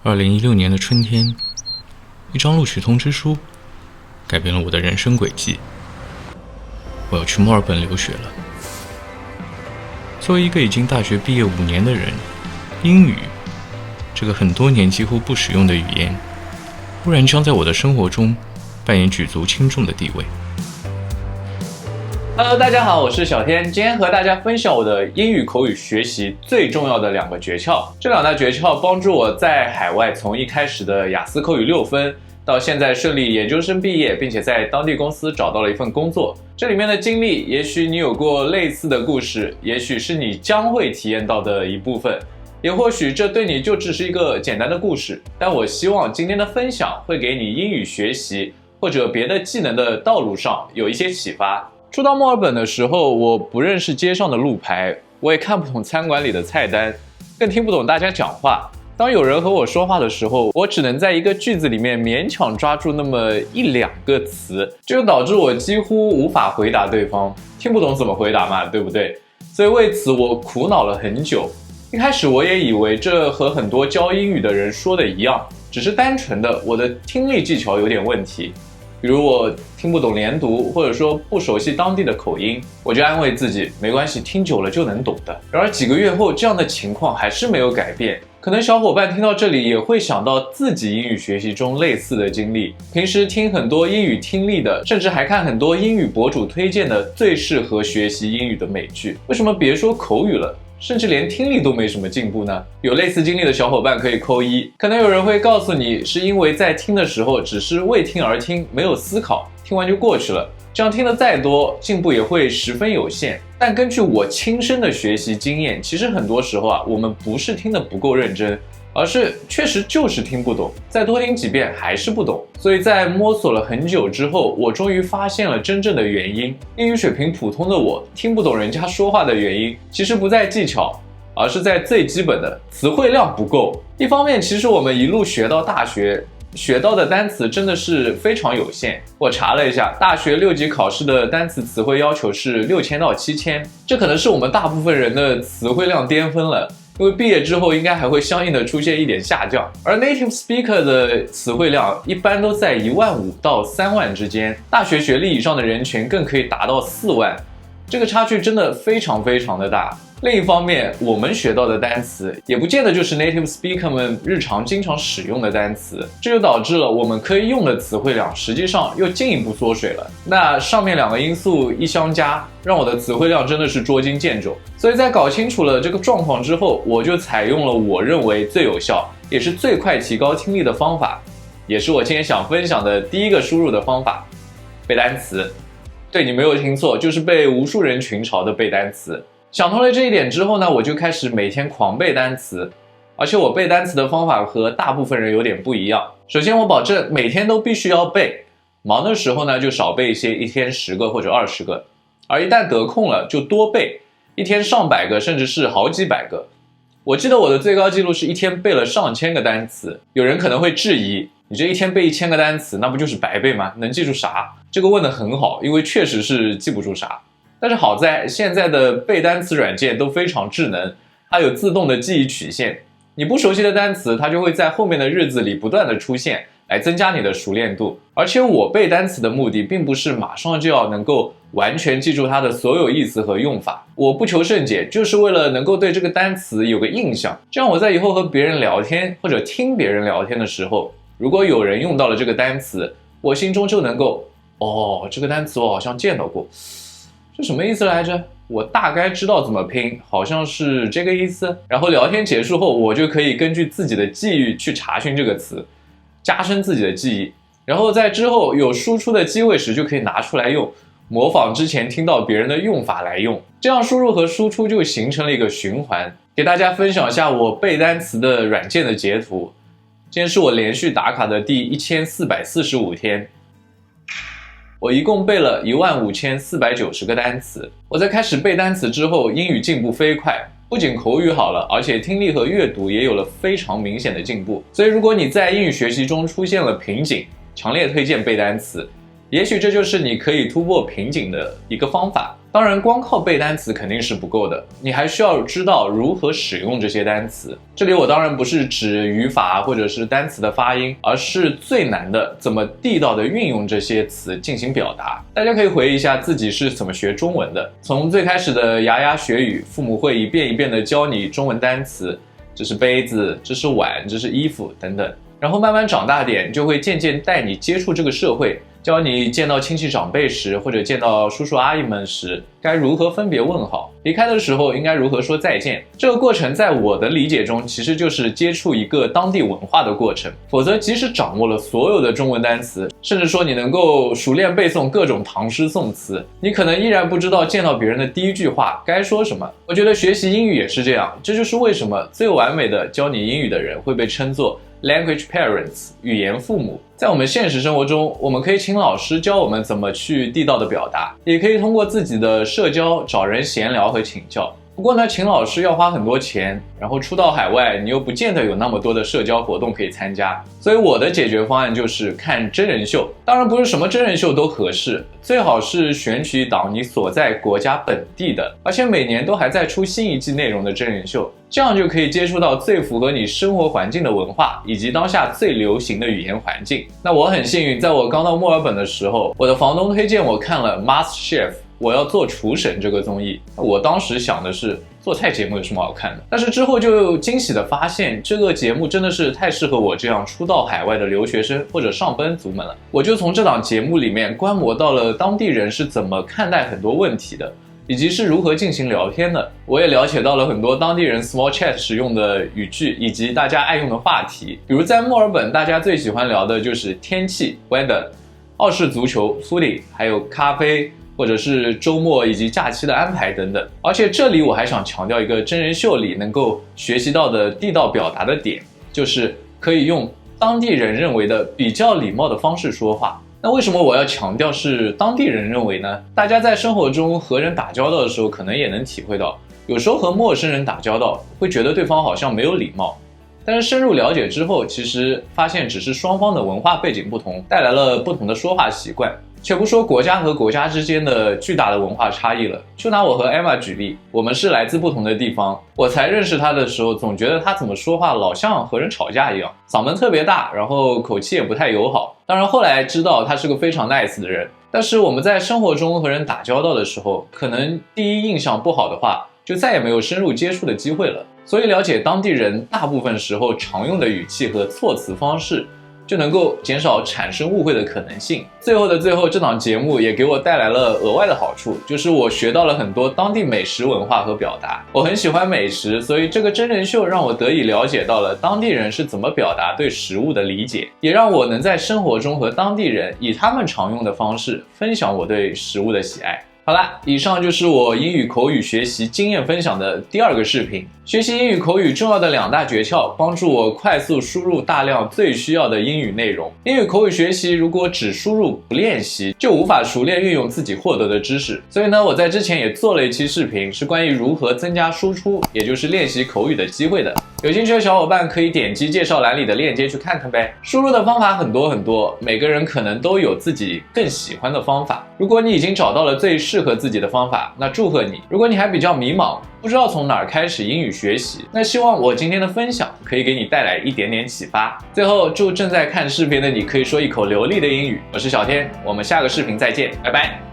2016年的春天，一张录取通知书改变了我的人生轨迹。我要去墨尔本留学了。作为一个已经大学毕业5年的人，英语这个很多年几乎不使用的语言，忽然将在我的生活中扮演举足轻重的地位。Hello， 大家好，我是小天，今天和大家分享我的英语口语学习最重要的2个诀窍。这2大诀窍帮助我在海外从一开始的雅思口语6分，到现在顺利研究生毕业，并且在当地公司找到了一份工作。这里面的经历，也许你有过类似的故事，也许是你将会体验到的一部分，也或许这对你就只是一个简单的故事。但我希望今天的分享会给你英语学习或者别的技能的道路上有一些启发。初到墨尔本的时候，我不认识街上的路牌，我也看不懂餐馆里的菜单，更听不懂大家讲话。当有人和我说话的时候，我只能在一个句子里面勉强抓住那么1-2个词，这就导致我几乎无法回答对方，听不懂怎么回答嘛，对不对？所以为此我苦恼了很久。一开始我也以为这和很多教英语的人说的一样，只是单纯的我的听力技巧有点问题。比如我听不懂连读，或者说不熟悉当地的口音，我就安慰自己没关系，听久了就能懂的。然而几个月后，这样的情况还是没有改变。可能小伙伴听到这里也会想到自己英语学习中类似的经历，平时听很多英语听力的，甚至还看很多英语博主推荐的最适合学习英语的美剧，为什么别说口语了，甚至连听力都没什么进步呢？有类似经历的小伙伴可以扣1。可能有人会告诉你，是因为在听的时候只是为听而听，没有思考，听完就过去了，这样听得再多，进步也会十分有限。但根据我亲身的学习经验，其实很多时候我们不是听得不够认真，而是确实就是听不懂，再多听几遍还是不懂。所以在摸索了很久之后，我终于发现了真正的原因。英语水平普通的我听不懂人家说话的原因，其实不在技巧，而是在最基本的词汇量不够。一方面，其实我们一路学到大学，学到的单词真的是非常有限。我查了一下，大学6级考试的单词词汇要求是6000到7000，这可能是我们大部分人的词汇量巅峰了。因为毕业之后应该还会相应的出现一点下降，而 native speaker 的词汇量一般都在15000到3万之间，大学学历以上的人群更可以达到4万，这个差距真的非常非常的大。另一方面，我们学到的单词也不见得就是 native speaker 们日常经常使用的单词，这就导致了我们可以用的词汇量实际上又进一步缩水了。那上面2个因素一相加，让我的词汇量真的是捉襟见肘。所以在搞清楚了这个状况之后，我就采用了我认为最有效也是最快提高听力的方法，也是我今天想分享的第1个输入的方法：背单词。对，你没有听错，就是被无数人群嘲的背单词。想通了这一点之后呢，我就开始每天狂背单词，而且我背单词的方法和大部分人有点不一样。首先我保证每天都必须要背，忙的时候呢就少背一些，一天10个或者20个，而一旦得空了就多背，一天上百个甚至是好几百个。我记得我的最高记录是一天背了上千个单词。有人可能会质疑，你这一天背1000个单词，那不就是白背吗？能记住啥？这个问得很好，因为确实是记不住啥。但是好在现在的背单词软件都非常智能，它有自动的记忆曲线，你不熟悉的单词它就会在后面的日子里不断的出现，来增加你的熟练度。而且我背单词的目的并不是马上就要能够完全记住它的所有意思和用法，我不求甚解，就是为了能够对这个单词有个印象，这样我在以后和别人聊天或者听别人聊天的时候，如果有人用到了这个单词，我心中就能够这个单词我好像见到过，这什么意思来着？我大概知道怎么拼，好像是这个意思。然后聊天结束后，我就可以根据自己的记忆去查询这个词，加深自己的记忆，然后在之后有输出的机会时就可以拿出来用，模仿之前听到别人的用法来用，这样输入和输出就形成了一个循环。给大家分享一下我背单词的软件的截图，今天是我连续打卡的第1445天，我一共背了15490个单词。我在开始背单词之后，英语进步飞快，不仅口语好了，而且听力和阅读也有了非常明显的进步。所以如果你在英语学习中出现了瓶颈，强烈推荐背单词，也许这就是你可以突破瓶颈的一个方法。当然，光靠背单词肯定是不够的，你还需要知道如何使用这些单词。这里我当然不是指语法或者是单词的发音，而是最难的怎么地道的运用这些词进行表达。大家可以回忆一下自己是怎么学中文的，从最开始的牙牙学语，父母会一遍一遍的教你中文单词，这是杯子，这是碗，这是衣服等等。然后慢慢长大点，就会渐渐带你接触这个社会，教你见到亲戚长辈时，或者见到叔叔阿姨们时，该如何分别问好，离开的时候应该如何说再见。这个过程在我的理解中，其实就是接触一个当地文化的过程。否则，即使掌握了所有的中文单词，甚至说你能够熟练背诵各种唐诗宋词，你可能依然不知道见到别人的第一句话该说什么。我觉得学习英语也是这样，这就是为什么最完美的教你英语的人会被称作Language parents， 语言父母。在我们现实生活中，我们可以请老师教我们怎么去地道的表达，也可以通过自己的社交找人闲聊和请教。不过呢，请老师要花很多钱，然后出到海外，你又不见得有那么多的社交活动可以参加。所以我的解决方案就是看真人秀。当然不是什么真人秀都合适，最好是选取一档你所在国家本地的，而且每年都还在出新一季内容的真人秀，这样就可以接触到最符合你生活环境的文化，以及当下最流行的语言环境。那我很幸运，在我刚到墨尔本的时候，我的房东推荐我看了 MasterChef， 我要做厨神这个综艺。我当时想的是，做菜节目有什么好看的？但是之后就惊喜的发现，这个节目真的是太适合我这样初到海外的留学生或者上班族们了。我就从这档节目里面观摩到了当地人是怎么看待很多问题的，以及是如何进行聊天的。我也了解到了很多当地人 small chat 使用的语句，以及大家爱用的话题。比如在墨尔本，大家最喜欢聊的就是天气 weather、 澳式足球 footy， 还有咖啡，或者是周末以及假期的安排等等。而且这里我还想强调一个真人秀里能够学习到的地道表达的点，就是可以用当地人认为的比较礼貌的方式说话。那为什么我要强调是当地人认为呢？大家在生活中和人打交道的时候，可能也能体会到，有时候和陌生人打交道，会觉得对方好像没有礼貌。但是深入了解之后，其实发现只是双方的文化背景不同，带来了不同的说话习惯。且不说国家和国家之间的巨大的文化差异了，就拿我和 Emma 举例，我们是来自不同的地方。我才认识她的时候，总觉得她怎么说话老像和人吵架一样，嗓门特别大，然后口气也不太友好。当然后来知道她是个非常 nice 的人，但是我们在生活中和人打交道的时候，可能第一印象不好的话，就再也没有深入接触的机会了。所以了解当地人大部分时候常用的语气和措辞方式，就能够减少产生误会的可能性。最后的最后，这档节目也给我带来了额外的好处，就是我学到了很多当地美食文化和表达。我很喜欢美食，所以这个真人秀让我得以了解到了当地人是怎么表达对食物的理解，也让我能在生活中和当地人以他们常用的方式分享我对食物的喜爱。好啦，以上就是我英语口语学习经验分享的第2个视频。学习英语口语重要的2大诀窍，帮助我快速输入大量最需要的英语内容。英语口语学习如果只输入不练习，就无法熟练运用自己获得的知识。所以呢，我在之前也做了一期视频，是关于如何增加输出，也就是练习口语的机会的。有兴趣的小伙伴可以点击介绍栏里的链接去看看呗。输入的方法很多很多，每个人可能都有自己更喜欢的方法。如果你已经找到了最适合自己的方法，那祝贺你。如果你还比较迷茫，不知道从哪儿开始英语学习，那希望我今天的分享可以给你带来一点点启发。最后，祝正在看视频的你可以说一口流利的英语。我是小天，我们下个视频再见，拜拜。